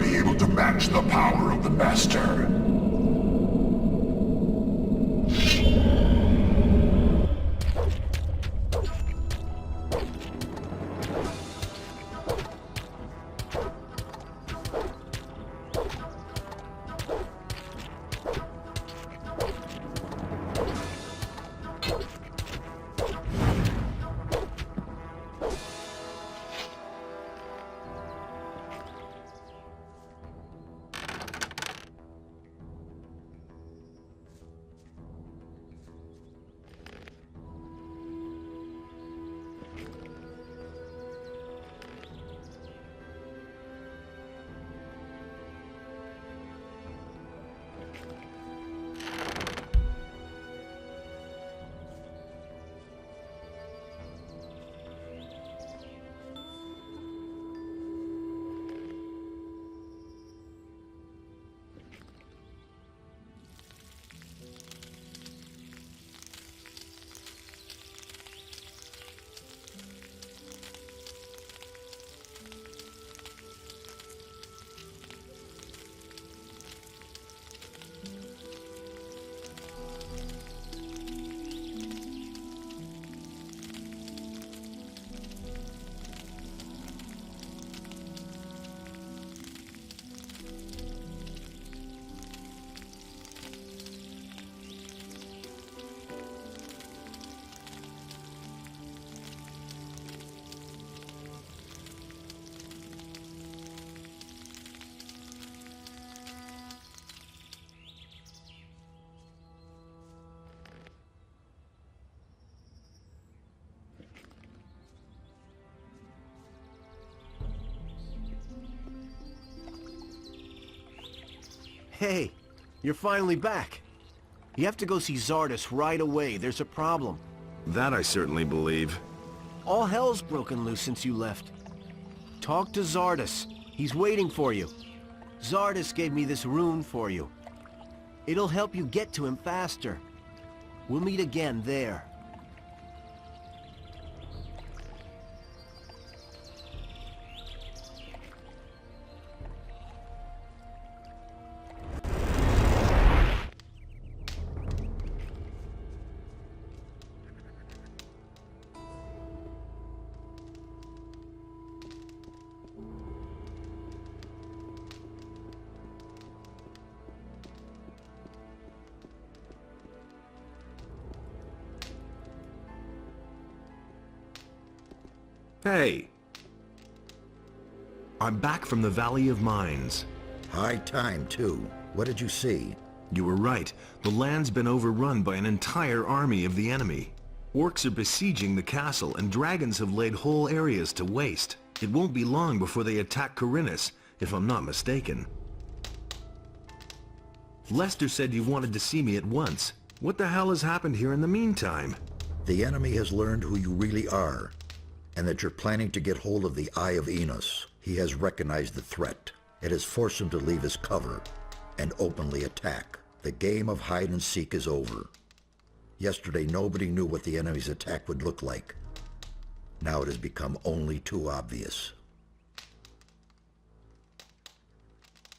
be able to match the power of the Master. Hey, you're finally back. You have to go see Zardes right away. There's a problem. That I certainly believe. All hell's broken loose since you left. Talk to Zardes. He's waiting for you. Zardes gave me this rune for you. It'll help you get to him faster. We'll meet again there. Hey! I'm back from the Valley of Mines. High time, too. What did you see? You were right. The land's been overrun by an entire army of the enemy. Orcs are besieging the castle, and dragons have laid whole areas to waste. It won't be long before they attack Corinus, if I'm not mistaken. Lester said you wanted to see me at once. What the hell has happened here in the meantime? The enemy has learned who you really are, and that you're planning to get hold of the Eye of Enos. He has recognized the threat. It has forced him to leave his cover and openly attack. The game of hide and seek is over. Yesterday, nobody knew what the enemy's attack would look like. Now it has become only too obvious.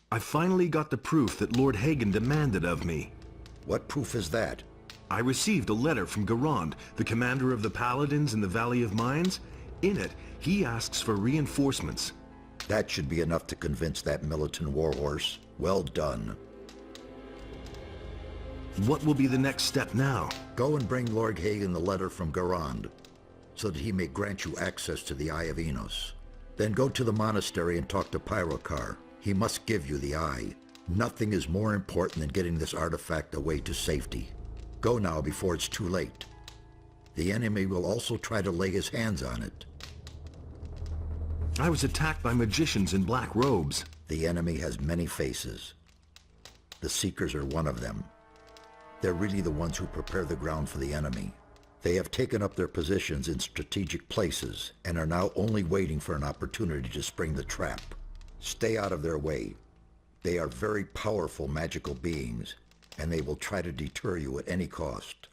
I finally got the proof that Lord Hagen demanded of me. What proof is that? I received a letter from Garand, the commander of the Paladins in the Valley of Mines. In it, he asks for reinforcements. That should be enough to convince that militant warhorse. Well done. What will be the next step now? Go and bring Lord Hagen the letter from Garand, so that he may grant you access to the Eye of Enos. Then go to the monastery and talk to Pyrokar. He must give you the eye. Nothing is more important than getting this artifact away to safety. Go now before it's too late. The enemy will also try to lay his hands on it. I was attacked by magicians in black robes. The enemy has many faces. The Seekers are one of them. They're really the ones who prepare the ground for the enemy. They have taken up their positions in strategic places and are now only waiting for an opportunity to spring the trap. Stay out of their way. They are very powerful magical beings, and they will try to deter you at any cost.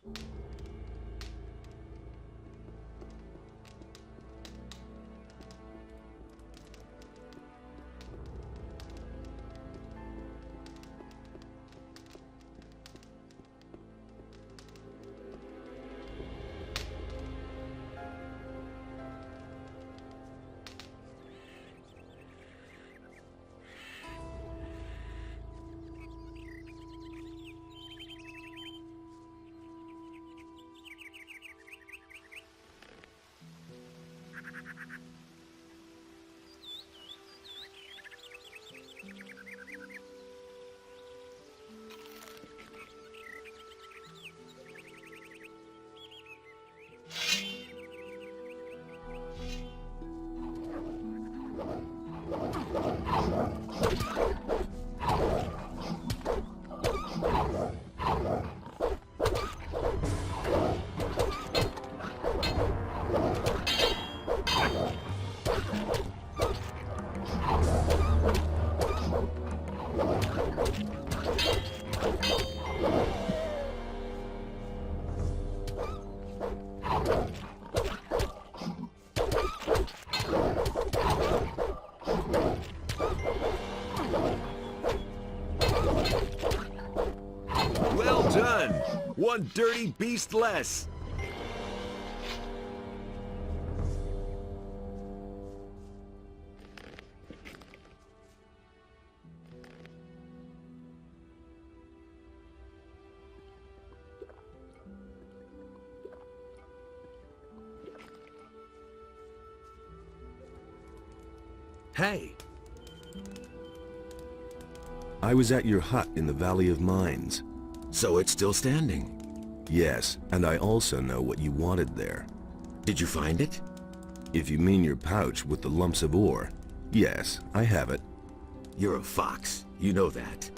one dirty beast less. Hey! I was at your hut in the Valley of Mines. So it's still standing. Yes, and I also know what you wanted there. Did you find it? If you mean your pouch with the lumps of ore, yes, I have it. You're a fox. You know that.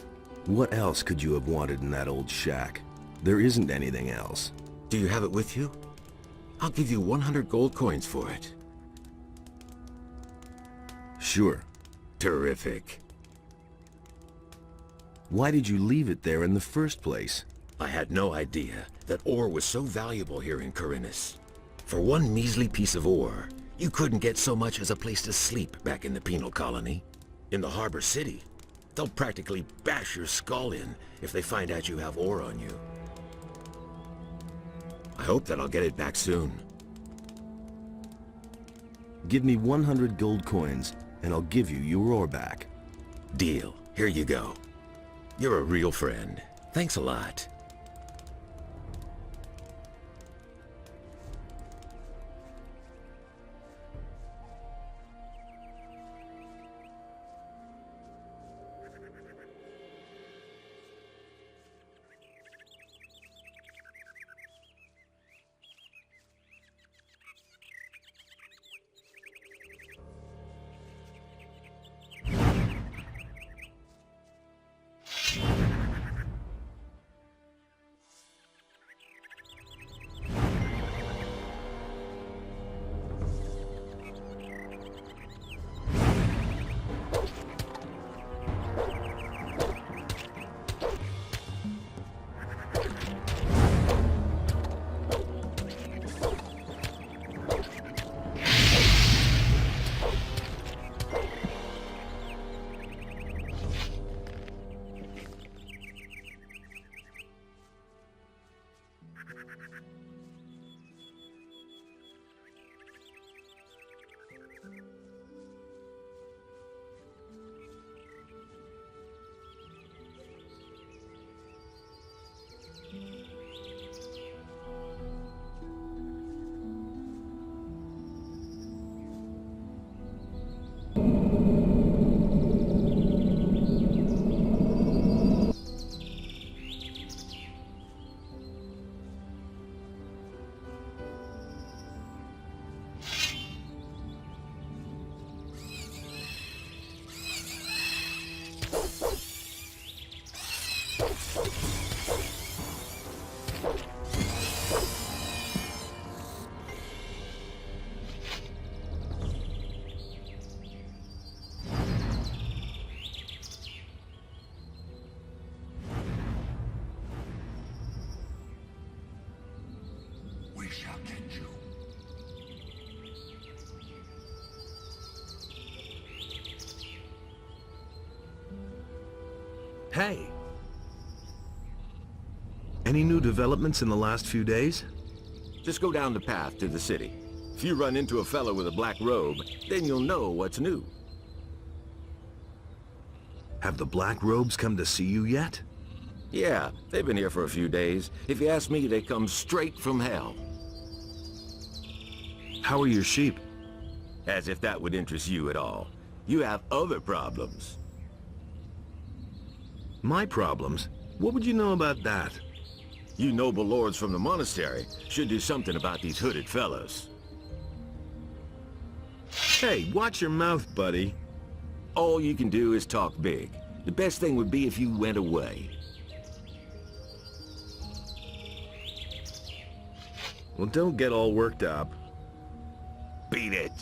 What else could you have wanted in that old shack? There isn't anything else. Do you have it with you? I'll give you 100 gold coins for it. Sure. Terrific. Why did you leave it there in the first place? I had no idea that ore was so valuable here in Corinus. For one measly piece of ore, you couldn't get so much as a place to sleep back in the penal colony. In the harbor city, they'll practically bash your skull in if they find out you have ore on you. I hope that I'll get it back soon. Give me 100 gold coins, and I'll give you your ore back. Deal. Here you go. You're a real friend. Thanks a lot. We shall get you. Hey! Any new developments in the last few days? Just go down the path to the city. If you run into a fellow with a black robe, then you'll know what's new. Have the Black Robes come to see you yet? Yeah, they've been here for a few days. If you ask me, they come straight from hell. How are your sheep? As if that would interest you at all. You have other problems. My problems? What would you know about that? You noble lords from the monastery should do something about these hooded fellows. Hey, watch your mouth, buddy. All you can do is talk big. The best thing would be if you went away. Well, don't get all worked up. Beat it.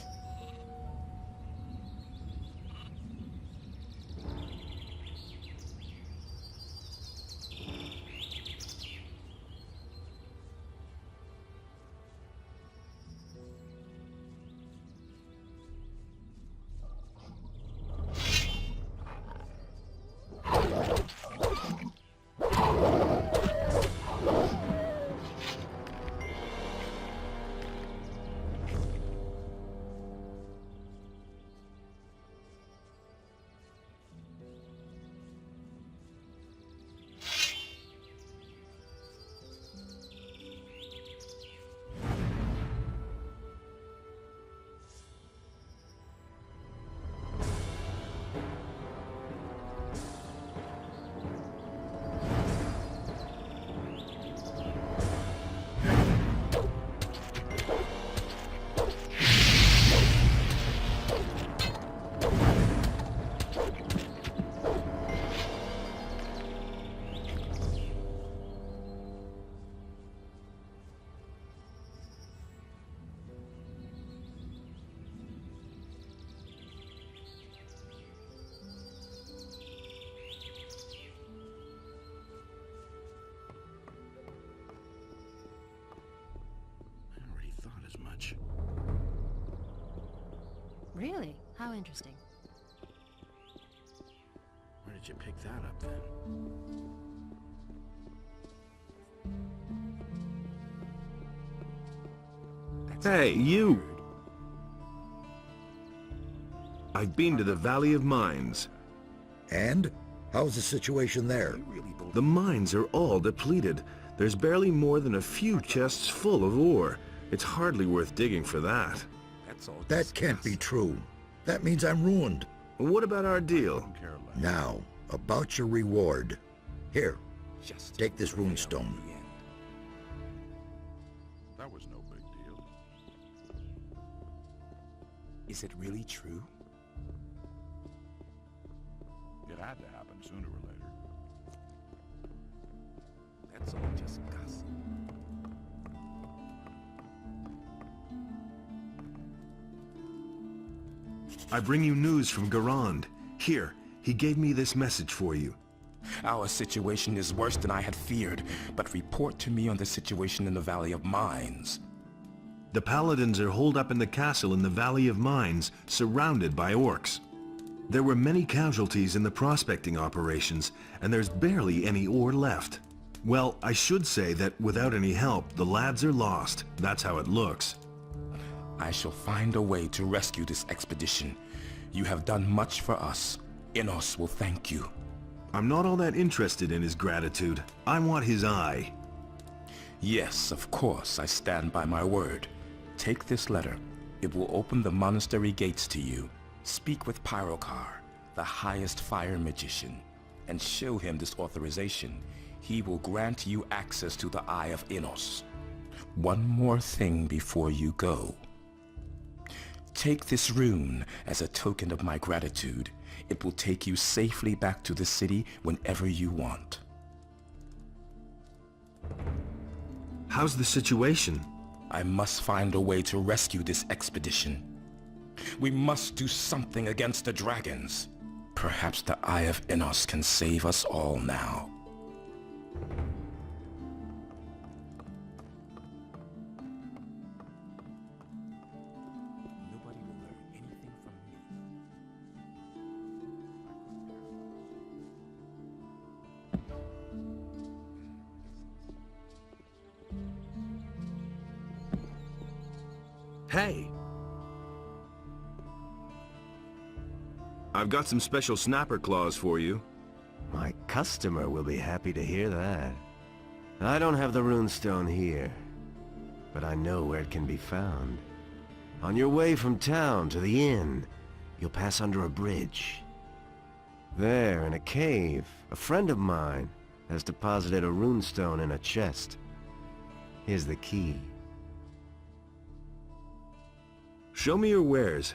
Really? How interesting. Where did you pick that up then? Hey, you! I've been to the Valley of Mines. And? How's the situation there? The mines are all depleted. There's barely more than a few chests full of ore. It's hardly worth digging for that. That can't be true. That means I'm ruined. What about our deal? Now, about your reward. Here, take this runestone. That was no big deal. Is it really true? It had to happen sooner or later. That's all just gossip. I bring you news from Garand. Here, he gave me this message for you. Our situation is worse than I had feared, but report to me on the situation in the Valley of Mines. The Paladins are holed up in the castle in the Valley of Mines, surrounded by orcs. There were many casualties in the prospecting operations, and there's barely any ore left. Well, I should say that without any help, the lads are lost. That's how it looks. I shall find a way to rescue this expedition. You have done much for us. Innos will thank you. I'm not all that interested in his gratitude. I want his eye. Yes, of course, I stand by my word. Take this letter. It will open the monastery gates to you. Speak with Pyrokar, the highest fire magician, and show him this authorization. He will grant you access to the Eye of Innos. One more thing before you go. Take this rune as a token of my gratitude. It will take you safely back to the city whenever you want. How's the situation? I must find a way to rescue this expedition. We must do something against the dragons. Perhaps the Eye of Innos can save us all now. Nobody will learn anything from me. Hey! I've got some special snapper claws for you. My customer will be happy to hear that. I don't have the runestone here, but I know where it can be found. On your way from town to the inn, you'll pass under a bridge. There, in a cave, a friend of mine has deposited a runestone in a chest. Here's the key. Show me your wares.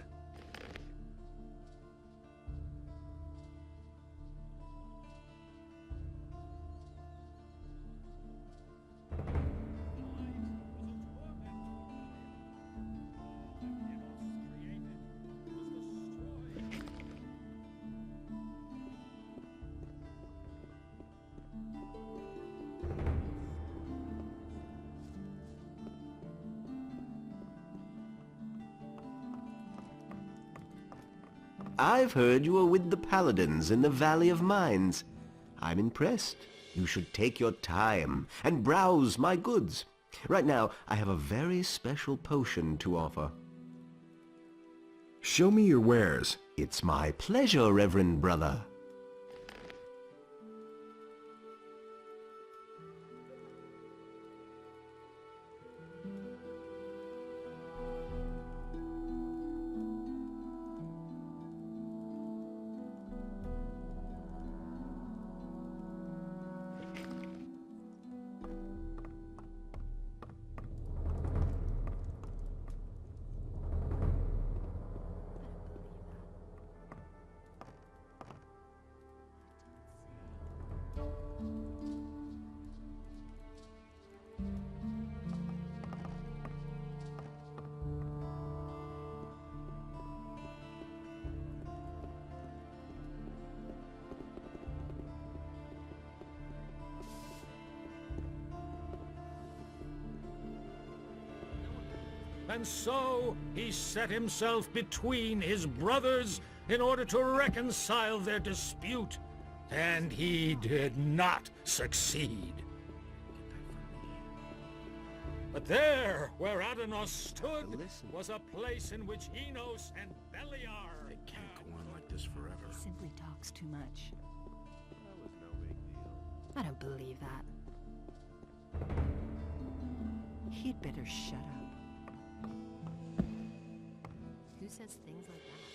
I've heard you are with the Paladins in the Valley of Mines. I'm impressed. You should take your time and browse my goods. Right now, I have a very special potion to offer. Show me your wares. It's my pleasure, Reverend Brother. And so he set himself between his brothers in order to reconcile their dispute. And he did not succeed. But there, where Adanos stood, was a place in which Enos and Beliar... It can't go on like this forever. He simply talks too much. That was no big deal. I don't believe that. He'd better shut up. Who says things like that?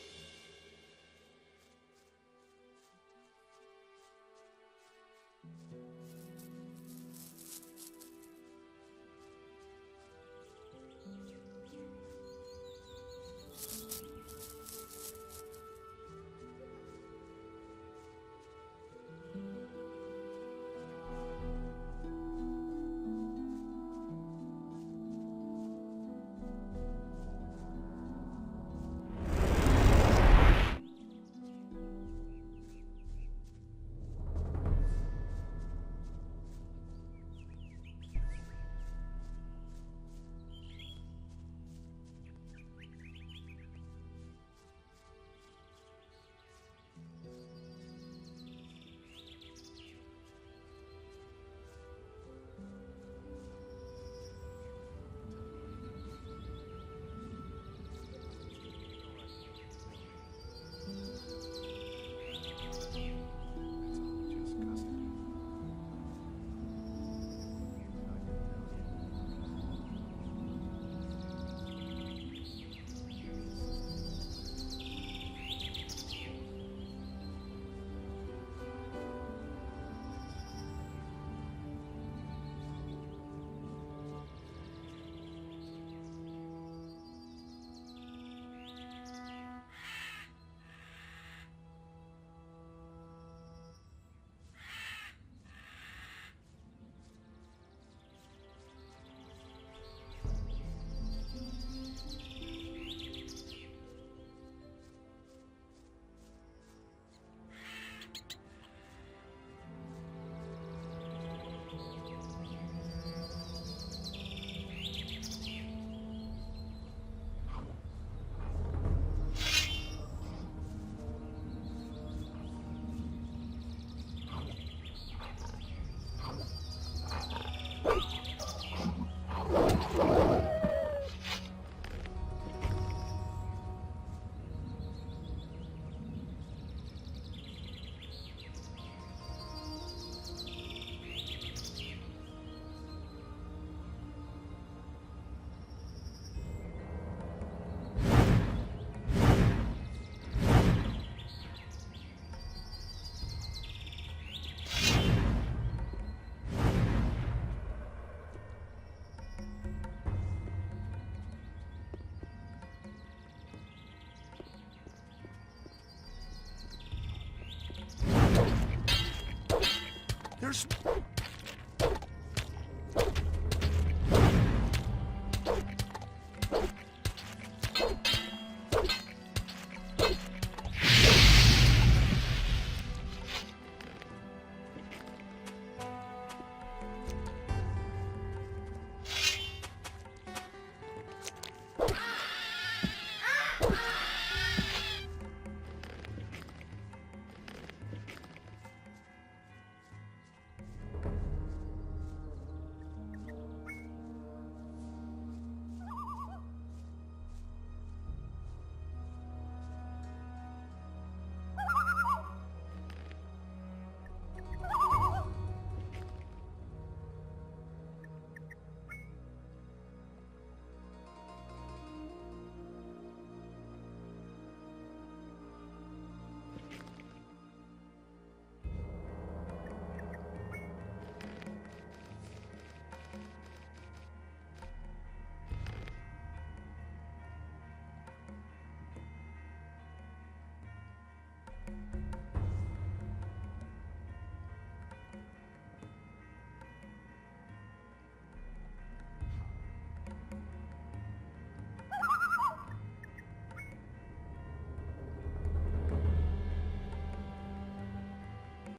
There's...